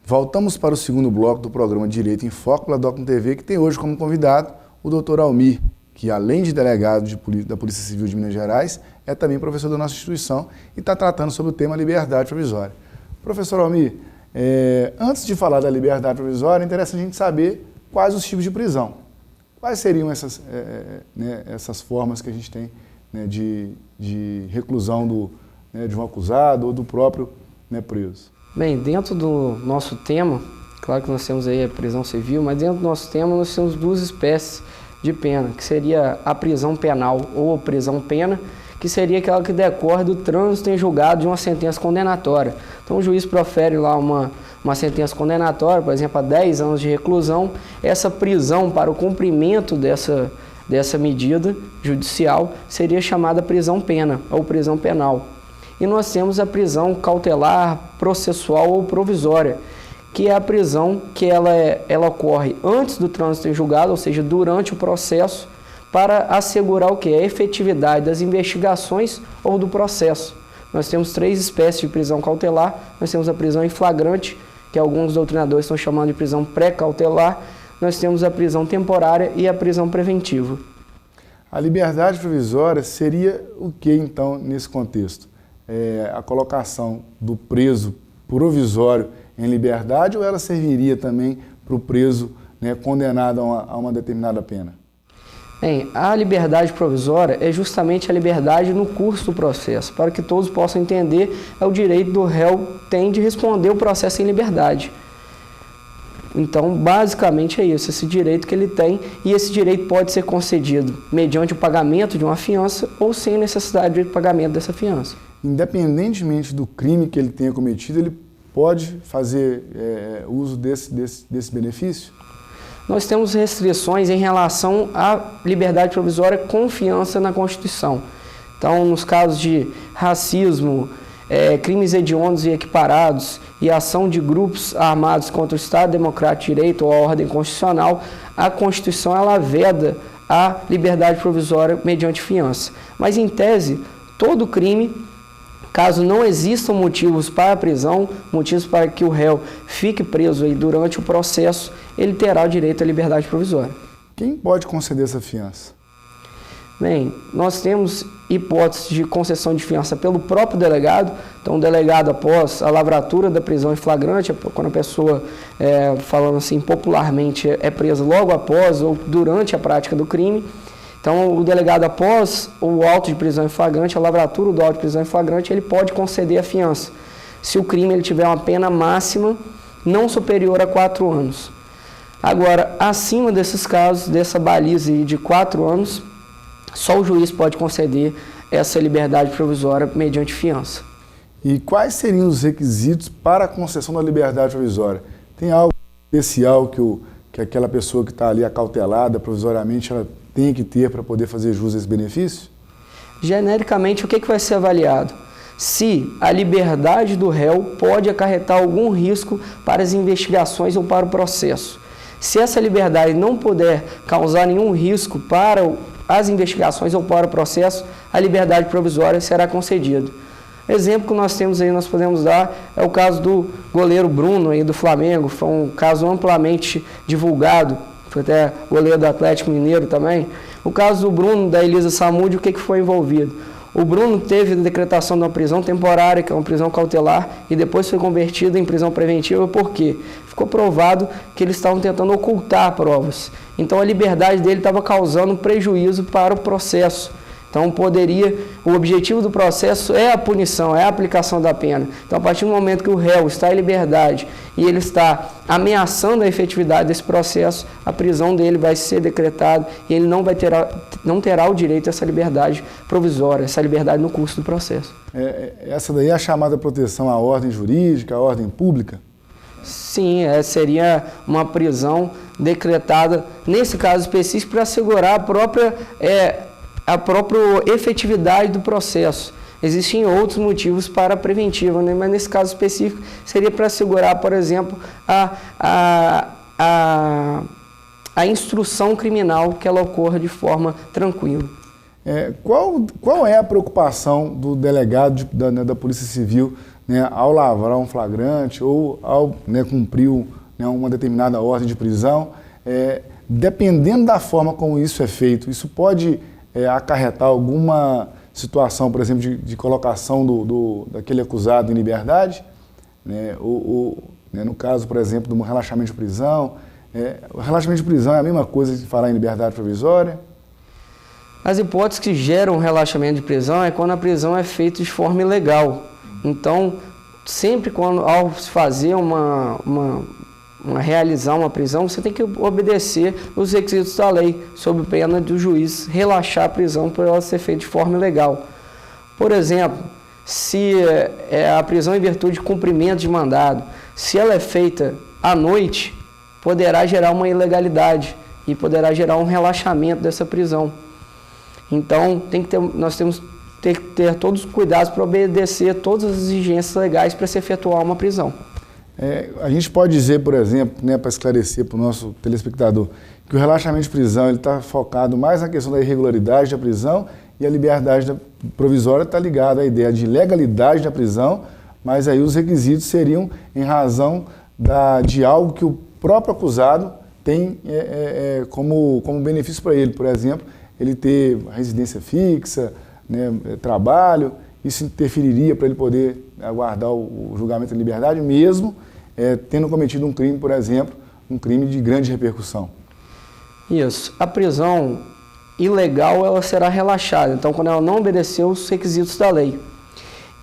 Voltamos para o segundo bloco do programa Direito em Foco pela Docno TV, que tem hoje como convidado o Dr. Almir, que além de delegado da Polícia Civil de Minas Gerais, é também professor da nossa instituição e está tratando sobre o tema liberdade provisória. Professor Almir, antes de falar da liberdade provisória, é interessante a gente saber quais os tipos de prisão. Quais seriam essas formas que a gente tem, né, de reclusão de um acusado ou do próprio, né, preso? Bem, dentro do nosso tema, claro que nós temos aí a prisão civil, mas dentro do nosso tema nós temos duas espécies de pena, que seria a prisão penal ou a prisão-pena, que seria aquela que decorre do trânsito em julgado de uma sentença condenatória. Então o juiz profere lá uma sentença condenatória, por exemplo, a 10 anos de reclusão. Essa prisão para o cumprimento dessa medida judicial seria chamada prisão-pena ou prisão penal. E nós temos a prisão cautelar, processual ou provisória, que é a prisão que ela ocorre antes do trânsito em julgado, ou seja, durante o processo, para assegurar o que? A efetividade das investigações ou do processo. Nós temos 3 espécies de prisão cautelar. Nós temos a prisão em flagrante, que alguns doutrinadores estão chamando de prisão pré-cautelar. Nós temos a prisão temporária e a prisão preventiva. A liberdade provisória seria o que, então, nesse contexto? A colocação do preso provisório em liberdade, ou ela serviria também para o preso, né, condenado a uma determinada pena? Bem, a liberdade provisória é justamente a liberdade no curso do processo. Para que todos possam entender, é o direito do réu tem de responder o processo em liberdade. Então, basicamente é isso, esse direito que ele tem, e esse direito pode ser concedido mediante o pagamento de uma fiança ou sem necessidade de pagamento dessa fiança. Independentemente do crime que ele tenha cometido, ele pode fazer uso desse benefício? Nós temos restrições em relação à liberdade provisória com fiança na Constituição. Então, nos casos de racismo, crimes hediondos e equiparados e ação de grupos armados contra o Estado Democrático de Direito ou a ordem constitucional, a Constituição ela veda a liberdade provisória mediante fiança. Mas, em tese, todo crime, caso não existam motivos para a prisão, motivos para que o réu fique preso aí durante o processo, ele terá o direito à liberdade provisória. Quem pode conceder essa fiança? Bem, nós temos hipóteses de concessão de fiança pelo próprio delegado. Então, o delegado, após a lavratura da prisão em flagrante, quando a pessoa, falando assim popularmente, é presa logo após ou durante a prática do crime. Então, o delegado, após o auto de prisão em flagrante, a lavratura do auto de prisão em flagrante, ele pode conceder a fiança, se o crime ele tiver uma pena máxima não superior a 4 anos. Agora, acima desses casos, dessa baliza de 4 anos, só o juiz pode conceder essa liberdade provisória mediante fiança. E quais seriam os requisitos para a concessão da liberdade provisória? Tem algo especial que aquela pessoa que está ali acautelada provisoriamente ela tem que ter para poder fazer jus a esse benefício? Genericamente, o que vai ser avaliado? Se a liberdade do réu pode acarretar algum risco para as investigações ou para o processo. Se essa liberdade não puder causar nenhum risco para as investigações ou para o processo, a liberdade provisória será concedida. Exemplo que nós temos aí, nós podemos dar, é o caso do goleiro Bruno aí do Flamengo. Foi um caso amplamente divulgado, foi até goleiro do Atlético Mineiro também. O caso do Bruno, da Elisa Samúdio, o que foi envolvido? O Bruno teve a decretação de uma prisão temporária, que é uma prisão cautelar, e depois foi convertido em prisão preventiva. Por quê? Ficou provado que eles estavam tentando ocultar provas. Então a liberdade dele estava causando prejuízo para o processo. Então o objetivo do processo é a punição, é a aplicação da pena. Então a partir do momento que o réu está em liberdade e ele está ameaçando a efetividade desse processo, a prisão dele vai ser decretada e ele não terá o direito a essa liberdade provisória, essa liberdade no curso do processo. Essa daí é a chamada proteção à ordem jurídica, à ordem pública? Sim, seria uma prisão decretada, nesse caso específico, para assegurar a própria efetividade do processo. Existem outros motivos para a preventiva, né? Mas nesse caso específico seria para assegurar, por exemplo, a instrução criminal que ela ocorra de forma tranquila. Qual é a preocupação do delegado da Polícia Civil, né, ao lavrar um flagrante ou ao, né, cumprir uma determinada ordem de prisão? Dependendo da forma como isso é feito, isso pode acarretar alguma situação, por exemplo, de colocação daquele acusado em liberdade, né, né, no caso, por exemplo, de um relaxamento de prisão. O relaxamento de prisão é a mesma coisa de falar em liberdade provisória? As hipóteses que geram relaxamento de prisão é quando a prisão é feita de forma ilegal. Então, sempre ao se fazer realizar uma prisão, você tem que obedecer os requisitos da lei, sob pena do juiz relaxar a prisão por ela ser feita de forma ilegal. Por exemplo, se a prisão em virtude de cumprimento de mandado, se ela é feita à noite, poderá gerar uma ilegalidade e poderá gerar um relaxamento dessa prisão. Então, nós temos que ter todos os cuidados para obedecer todas as exigências legais para se efetuar uma prisão. A gente pode dizer, por exemplo, né, para esclarecer para o nosso telespectador, que o relaxamento de prisão está focado mais na questão da irregularidade da prisão e a liberdade provisória está ligada à ideia de legalidade da prisão, mas aí os requisitos seriam em razão de algo que o próprio acusado tem como benefício para ele. Por exemplo, ele ter residência fixa, né, trabalho, isso interferiria para ele poder aguardar o julgamento em liberdade, mesmo tendo cometido um crime, por exemplo, um crime de grande repercussão. Isso. A prisão ilegal ela será relaxada, então quando ela não obedeceu os requisitos da lei.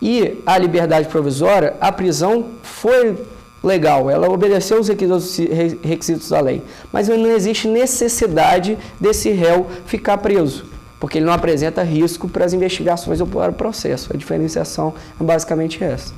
E a liberdade provisória, a prisão foi legal, ela obedeceu os requisitos da lei, mas não existe necessidade desse réu ficar preso, porque ele não apresenta risco para as investigações ou para o processo. A diferenciação é basicamente essa.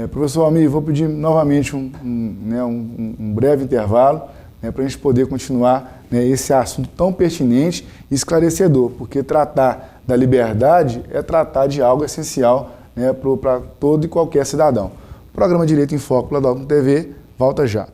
Professor Almir, vou pedir novamente um breve intervalo, né, para a gente poder continuar, né, esse assunto tão pertinente e esclarecedor, porque tratar da liberdade é tratar de algo essencial, né, para todo e qualquer cidadão. O programa Direito em Foco pela Doctrin TV volta já.